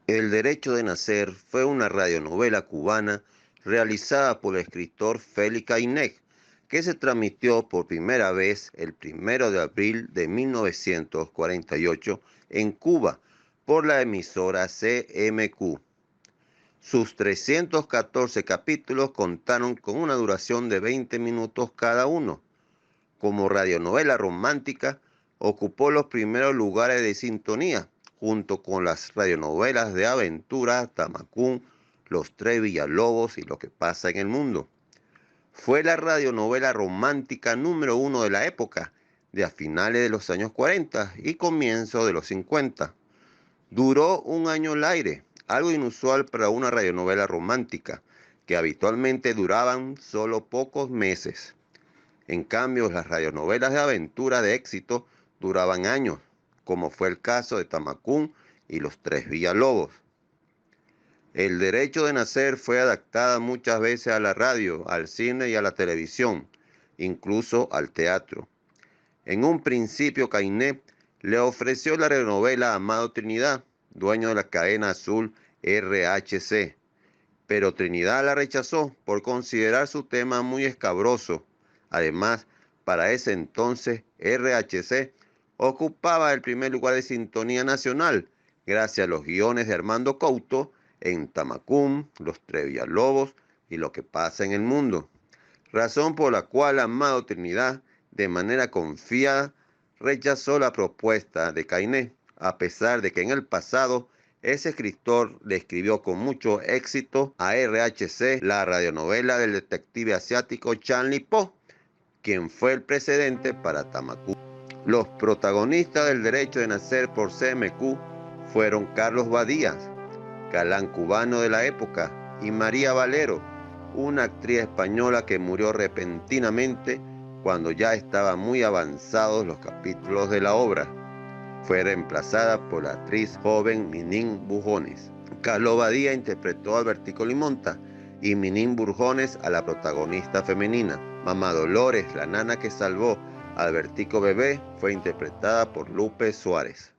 El derecho de nacer fue una radionovela cubana realizada por el escritor Félix Kainek, que se transmitió por primera vez el 1 de abril de 1948 en Cuba por la emisora CMQ. Sus 314 capítulos contaron con una duración de 20 minutos cada uno. Como radionovela romántica, ocupó los primeros lugares de sintonía, junto con las radionovelas de aventura Tamacún, Los Tres Villalobos y Lo que pasa en el mundo. Fue la radionovela romántica número uno de la época, de a finales de los años 40 y comienzo de los 50. Duró un año al aire, algo inusual para una radionovela romántica, que habitualmente duraban solo pocos meses. En cambio, las radionovelas de aventura de éxito duraban años, como fue el caso de Tamacún y Los Tres Villalobos. El derecho de nacer fue adaptada muchas veces a la radio, al cine y a la televisión, incluso al teatro. En un principio, Cainet le ofreció la radionovela a Amado Trinidad, dueño de la cadena azul RHC, pero Trinidad la rechazó por considerar su tema muy escabroso. Además, para ese entonces, RHC ocupaba el primer lugar de sintonía nacional, gracias a los guiones de Armando Couto en Tamacún, Los Tres Villalobos y Lo que pasa en el mundo. Razón por la cual Amado Trinidad, de manera confiada, rechazó la propuesta de Cainé, a pesar de que en el pasado ese escritor le escribió con mucho éxito a RHC la radionovela del detective asiático Charlie Po, quien fue el precedente para Tamacú. Los protagonistas del derecho de nacer por CMQ fueron Carlos Badías, galán cubano de la época, y María Valero, una actriz española que murió repentinamente cuando ya estaban muy avanzados los capítulos de la obra. Fue reemplazada por la actriz joven Minin Burjones. Carlos Badía interpretó a Albertico Limonta y Minin Burjones a la protagonista femenina. Mamá Dolores, la nana que salvó a Albertico bebé, fue interpretada por Lupe Suárez.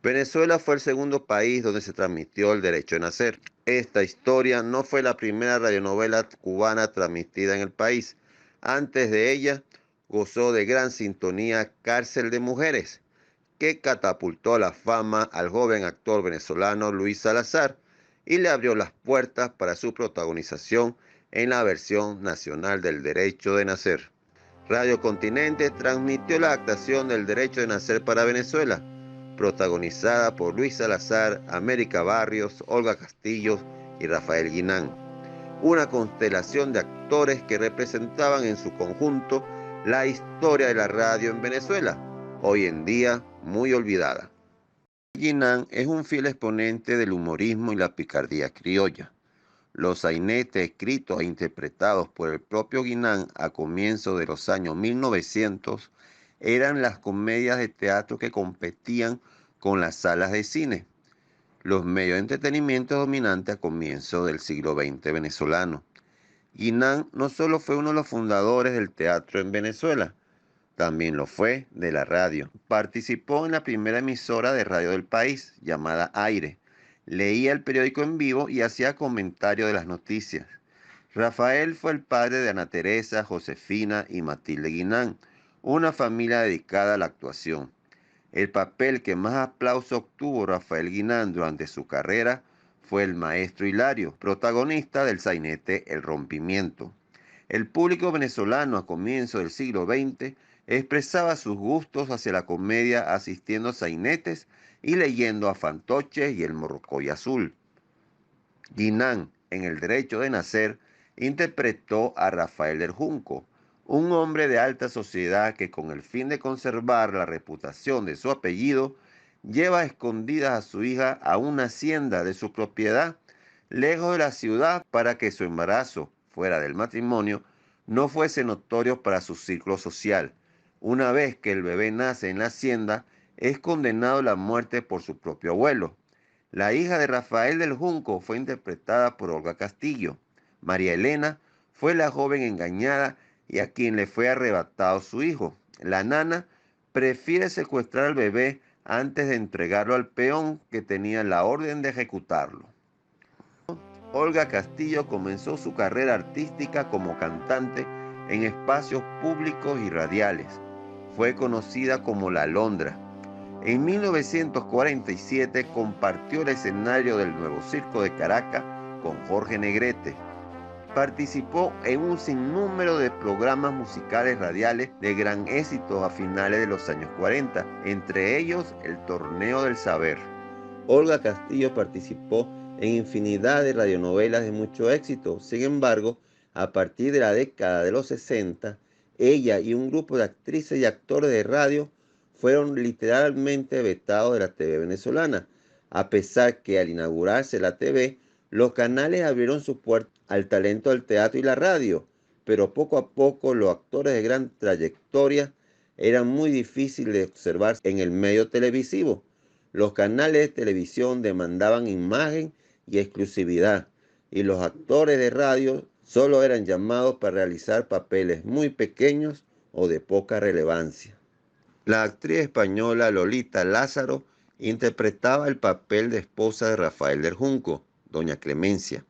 Venezuela fue el segundo país donde se transmitió el derecho de nacer. Esta historia no fue la primera radionovela cubana transmitida en el país. Antes de ella, gozó de gran sintonía Cárcel de Mujeres, que catapultó a la fama al joven actor venezolano Luis Salazar y le abrió las puertas para su protagonización en la versión nacional del derecho de nacer. Radio Continente transmitió la adaptación del derecho de nacer para Venezuela, protagonizada por Luis Salazar, América Barrios, Olga Castillo y Rafael Guinán. Una constelación de actores que representaban en su conjunto la historia de la radio en Venezuela, hoy en día muy olvidada. Guinán es un fiel exponente del humorismo y la picardía criolla. Los sainetes escritos e interpretados por el propio Guinán a comienzos de los años 1900 eran las comedias de teatro que competían con las salas de cine, los medios de entretenimiento dominantes a comienzos del siglo XX venezolano. Guinán no solo fue uno de los fundadores del teatro en Venezuela, también lo fue de la radio. Participó en la primera emisora de radio del país, llamada Aire. Leía el periódico en vivo y hacía comentarios de las noticias. Rafael fue el padre de Ana Teresa, Josefina y Matilde Guinán, una familia dedicada a la actuación. El papel que más aplauso obtuvo Rafael Guinán durante su carrera fue el maestro Hilario, protagonista del sainete El Rompimiento. El público venezolano a comienzos del siglo XX expresaba sus gustos hacia la comedia asistiendo a sainetes y leyendo a Fantoche y el Morrocoy Azul. Guinán, en El Derecho de Nacer, interpretó a Rafael del Junco, un hombre de alta sociedad que con el fin de conservar la reputación de su apellido, lleva escondidas a su hija a una hacienda de su propiedad, lejos de la ciudad, para que su embarazo, fuera del matrimonio, no fuese notorio para su círculo social. Una vez que el bebé nace en la hacienda, es condenado a la muerte por su propio abuelo. La hija de Rafael del Junco fue interpretada por Olga Castillo. María Elena fue la joven engañada y a quien le fue arrebatado su hijo. La nana prefiere secuestrar al bebé antes de entregarlo al peón que tenía la orden de ejecutarlo. Olga Castillo comenzó su carrera artística como cantante en espacios públicos y radiales. Fue conocida como La Alondra. En 1947 compartió el escenario del Nuevo Circo de Caracas con Jorge Negrete. Participó en un sinnúmero de programas musicales radiales de gran éxito a finales de los años 40, entre ellos el Torneo del Saber. Olga Castillo participó en infinidad de radionovelas de mucho éxito. Sin embargo, a partir de la década de los 60, ella y un grupo de actrices y actores de radio fueron literalmente vetados de la TV venezolana, a pesar que al inaugurarse la TV, los canales abrieron sus puertas al talento del teatro y la radio, pero poco a poco los actores de gran trayectoria eran muy difíciles de observar en el medio televisivo. Los canales de televisión demandaban imagen y exclusividad, y los actores de radio solo eran llamados para realizar papeles muy pequeños o de poca relevancia. La actriz española Lolita Lázaro interpretaba el papel de esposa de Rafael del Junco, doña Clemencia.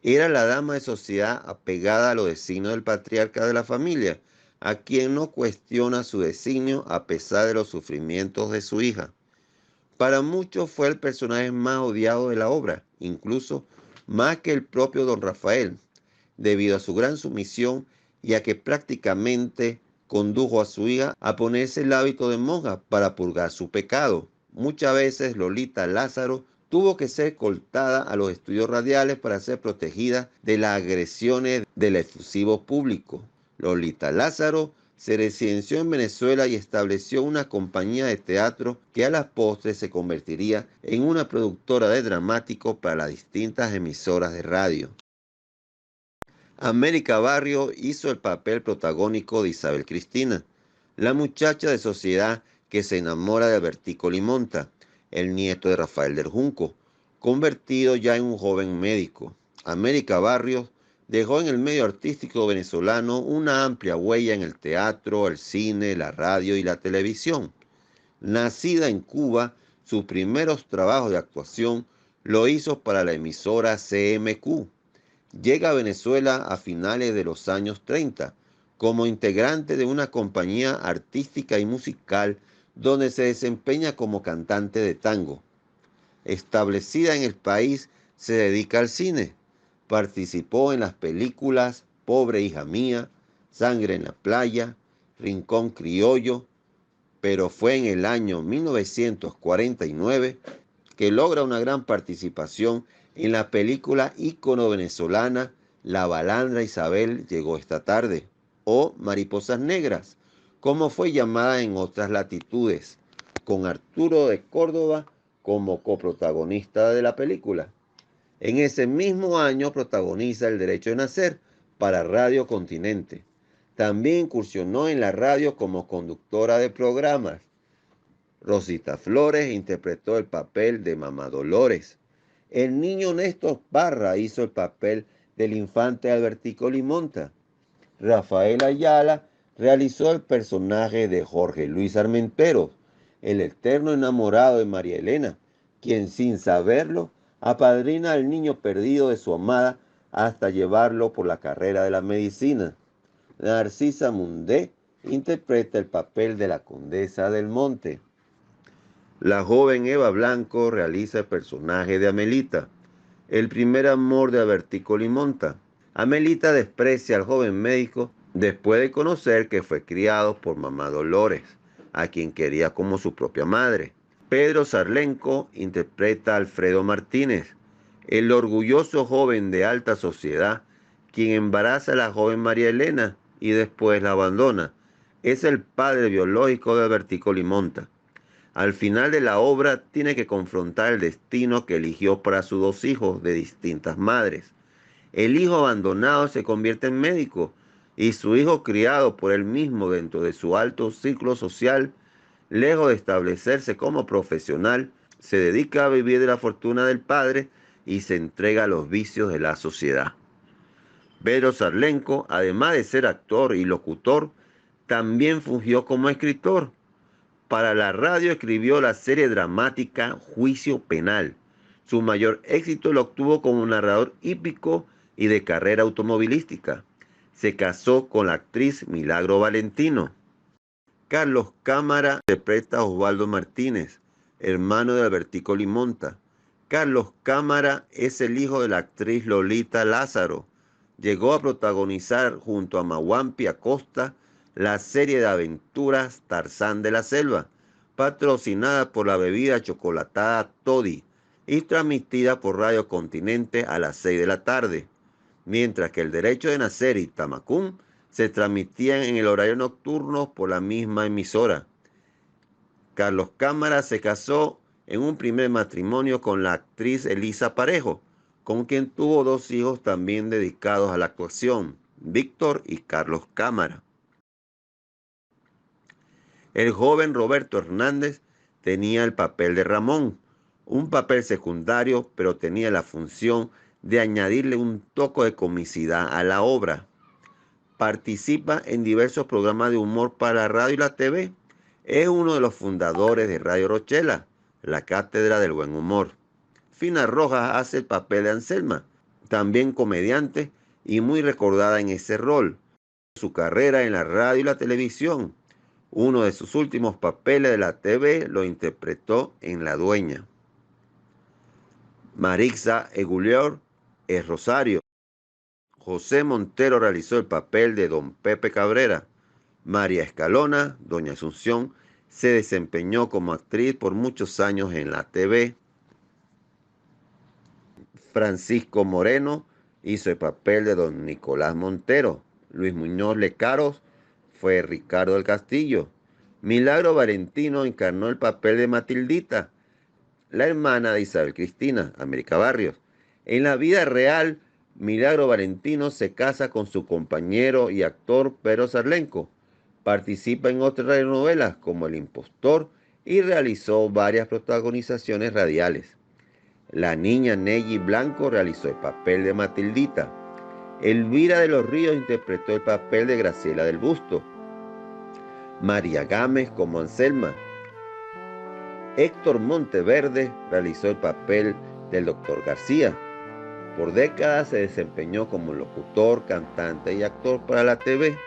Era la dama de sociedad apegada a los designios del patriarca de la familia, a quien no cuestiona su designio a pesar de los sufrimientos de su hija. Para muchos fue el personaje más odiado de la obra, incluso más que el propio don Rafael, debido a su gran sumisión y a que prácticamente condujo a su hija a ponerse el hábito de monja para purgar su pecado. Muchas veces Lolita Lázaro tuvo que ser cortada a los estudios radiales para ser protegida de las agresiones del efusivo público. Lolita Lázaro se residenció en Venezuela y estableció una compañía de teatro que a las postres se convertiría en una productora de dramáticos para las distintas emisoras de radio. América Barrio hizo el papel protagónico de Isabel Cristina, la muchacha de sociedad que se enamora de Albertico Limonta, el nieto de Rafael del Junco, convertido ya en un joven médico. América Barrios dejó en el medio artístico venezolano una amplia huella en el teatro, el cine, la radio y la televisión. Nacida en Cuba, sus primeros trabajos de actuación lo hizo para la emisora CMQ. Llega a Venezuela a finales de los años 30 como integrante de una compañía artística y musical donde se desempeña como cantante de tango. Establecida en el país, se dedica al cine. Participó en las películas Pobre hija mía, Sangre en la playa, Rincón criollo, pero fue en el año 1949 que logra una gran participación en la película ícono venezolana La Balandra Isabel llegó esta tarde, o Mariposas Negras, como fue llamada en otras latitudes, con Arturo de Córdoba como coprotagonista de la película. En ese mismo año protagoniza El Derecho de Nacer para Radio Continente. También incursionó en la radio como conductora de programas. Rosita Flores interpretó el papel de Mamá Dolores. El niño Néstor Parra hizo el papel del infante Albertico Limonta. Rafael Ayala realizó el personaje de Jorge Luis Armenteros, el eterno enamorado de María Elena, quien sin saberlo apadrina al niño perdido de su amada hasta llevarlo por la carrera de la medicina. Narcisa Mundé interpreta el papel de la condesa del Monte. La joven Eva Blanco realiza el personaje de Amelita, el primer amor de Albertico Limonta. Amelita desprecia al joven médico después de conocer que fue criado por Mamá Dolores, a quien quería como su propia madre. Pedro Sarlenco interpreta a Alfredo Martínez, el orgulloso joven de alta sociedad, quien embaraza a la joven María Elena y después la abandona. Es el padre biológico de Albertico Limonta. Al final de la obra tiene que confrontar el destino que eligió para sus dos hijos de distintas madres. El hijo abandonado se convierte en médico y su hijo criado por él mismo dentro de su alto círculo social, lejos de establecerse como profesional, se dedica a vivir de la fortuna del padre y se entrega a los vicios de la sociedad. Pedro Sarlenco, además de ser actor y locutor, también fungió como escritor. Para la radio escribió la serie dramática Juicio Penal. Su mayor éxito lo obtuvo como narrador hípico y de carrera automovilística. Se casó con la actriz Milagro Valentino. Carlos Cámara interpreta a Osvaldo Martínez, hermano de Albertico Limonta. Carlos Cámara es el hijo de la actriz Lolita Lázaro. Llegó a protagonizar junto a Mauampi Acosta la serie de aventuras Tarzán de la Selva, patrocinada por la bebida chocolatada Toddy y transmitida por Radio Continente a las 6 de la tarde, mientras que El Derecho de Nacer y Tamacún se transmitían en el horario nocturno por la misma emisora. Carlos Cámara se casó en un primer matrimonio con la actriz Elisa Parejo, con quien tuvo 2 hijos también dedicados a la actuación, Víctor y Carlos Cámara. El joven Roberto Hernández tenía el papel de Ramón, un papel secundario, pero tenía la función de añadirle un toque de comicidad a la obra. Participa en diversos programas de humor para la radio y la TV. Es uno de los fundadores de Radio Rochela, la cátedra del buen humor. Fina Rojas hace el papel de Anselma, también comediante y muy recordada en ese rol. Su carrera en la radio y la televisión. Uno de sus últimos papeles de la TV lo interpretó en La Dueña. Marixa Egulior es Rosario. José Montero realizó el papel de Don Pepe Cabrera. María Escalona, Doña Asunción, se desempeñó como actriz por muchos años en la TV. Francisco Moreno hizo el papel de Don Nicolás Montero. Luis Muñoz Lecaros fue Ricardo del Castillo. Milagro Valentino encarnó el papel de Matildita, la hermana de Isabel Cristina, América Barrios. En la vida real, Milagro Valentino se casa con su compañero y actor Pedro Sarlenco. Participa en otras radionovelas como El Impostor y realizó varias protagonizaciones radiales. La niña Nelly Blanco realizó el papel de Matildita. Elvira de los Ríos interpretó el papel de Graciela del Busto. María Gámez como Anselma. Héctor Monteverde realizó el papel del Dr. García. Por décadas se desempeñó como locutor, cantante y actor para la TV.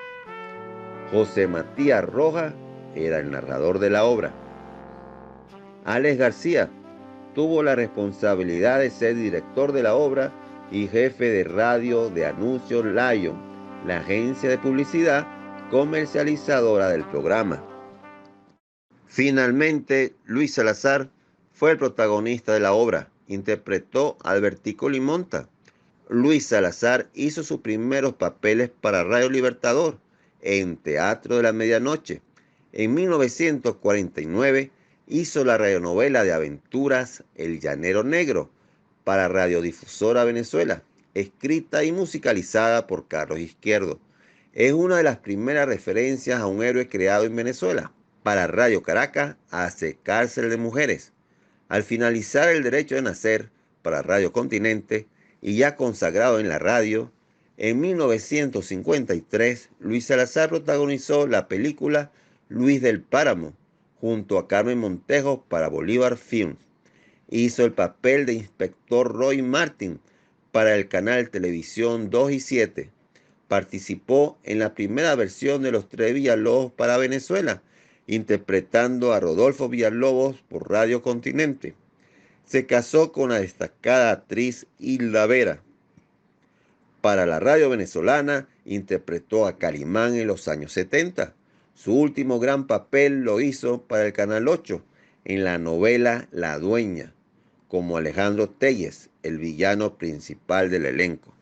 José Matías Rojas era el narrador de la obra. Alex García tuvo la responsabilidad de ser director de la obra y jefe de radio de anuncios Lion, la agencia de publicidad comercializadora del programa. Finalmente, Luis Salazar fue el protagonista de la obra. Interpretó a Albertico Limonta. Luis Salazar hizo sus primeros papeles para Radio Libertador en Teatro de la Medianoche. En 1949 hizo la radionovela de aventuras El Llanero Negro para Radiodifusora Venezuela, escrita y musicalizada por Carlos Izquierdo. Es una de las primeras referencias a un héroe creado en Venezuela. Para Radio Caracas hace Cárcel de Mujeres. Al finalizar El Derecho de Nacer para Radio Continente y ya consagrado en la radio, en 1953 Luis Salazar protagonizó la película Luis del Páramo junto a Carmen Montejo para Bolívar Films. Hizo el papel de Inspector Roy Martin para el canal Televisión 2 y 7. Participó en la primera versión de Los Tres Villalobos para Venezuela, interpretando a Rodolfo Villalobos por Radio Continente. Se casó con la destacada actriz Hilda Vera. Para la radio venezolana interpretó a Calimán en los años 70. Su último gran papel lo hizo para el Canal 8 en la novela La Dueña, como Alejandro Telles, el villano principal del elenco.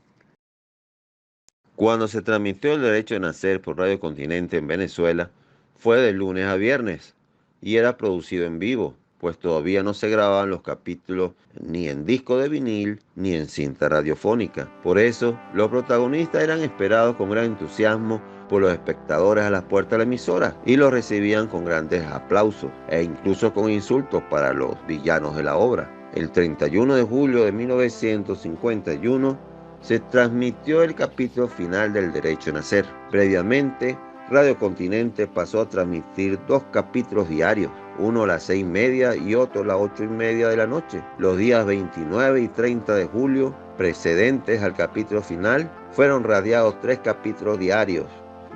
Cuando se transmitió El Derecho de Nacer por Radio Continente en Venezuela, fue de lunes a viernes y era producido en vivo, pues todavía no se grababan los capítulos ni en disco de vinil ni en cinta radiofónica. Por eso, los protagonistas eran esperados con gran entusiasmo por los espectadores a las puertas de la emisora y los recibían con grandes aplausos e incluso con insultos para los villanos de la obra. El 31 de julio de 1951 se transmitió el capítulo final del Derecho a Nacer. Previamente Radio Continente pasó a transmitir 2 capítulos diarios, uno a las 6:30 y otro a las 8:30 de la noche. Los días 29 y 30 de julio, precedentes al capítulo final, fueron radiados 3 capítulos diarios.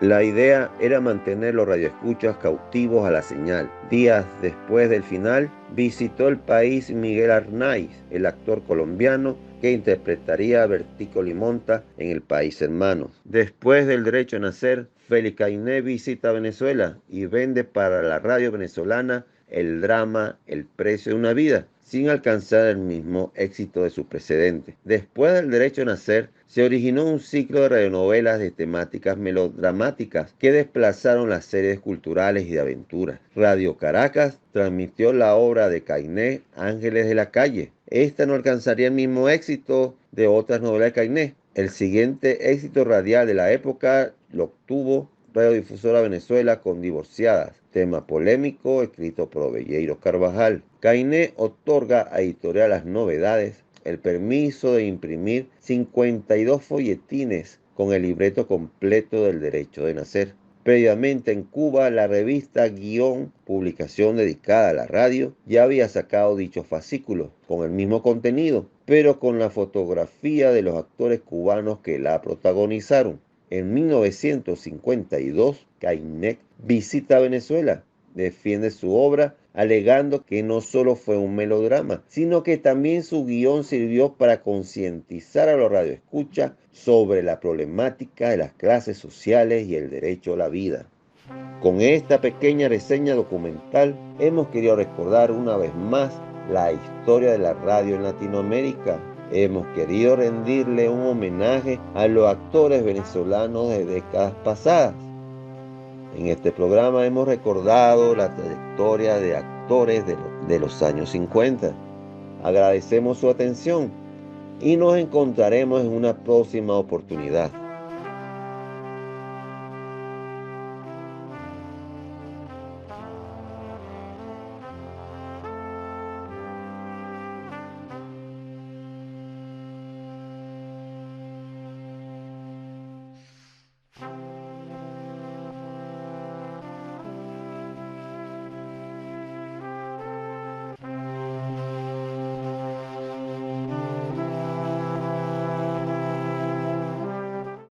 La idea era mantener los radioescuchas cautivos a la señal. Días después del final, visitó el país Miguel Arnaiz, el actor colombiano que interpretaría a Bertico Limonta en El País Hermanos. Después del Derecho a Nacer, Félix Kayné visita Venezuela y vende para la radio venezolana el drama El Precio de una Vida, sin alcanzar el mismo éxito de su precedente. Después del Derecho a Nacer, se originó un ciclo de radionovelas de temáticas melodramáticas que desplazaron las series culturales y de aventuras. Radio Caracas transmitió la obra de Kayné, Ángeles de la Calle. Esta no alcanzaría el mismo éxito de otras novelas de Kayné. El siguiente éxito radial de la época lo obtuvo Radiodifusora Venezuela con Divorciadas, tema polémico escrito por Ovelleiro Carvajal. Kayné otorga a Editorial Las Novedades el permiso de imprimir 52 folletines con el libreto completo del Derecho de Nacer. Previamente en Cuba, la revista Guión, publicación dedicada a la radio, ya había sacado dichos fascículos con el mismo contenido, pero con la fotografía de los actores cubanos que la protagonizaron. En 1952, Kayné visita Venezuela, defiende su obra alegando que no solo fue un melodrama, sino que también su guión sirvió para concientizar a los radioescuchas sobre la problemática de las clases sociales y el derecho a la vida. Con esta pequeña reseña documental hemos querido recordar una vez más la historia de la radio en Latinoamérica. Hemos querido rendirle un homenaje a los actores venezolanos de décadas pasadas. En este programa hemos recordado la trayectoria de actores de los años 50. Agradecemos su atención y nos encontraremos en una próxima oportunidad.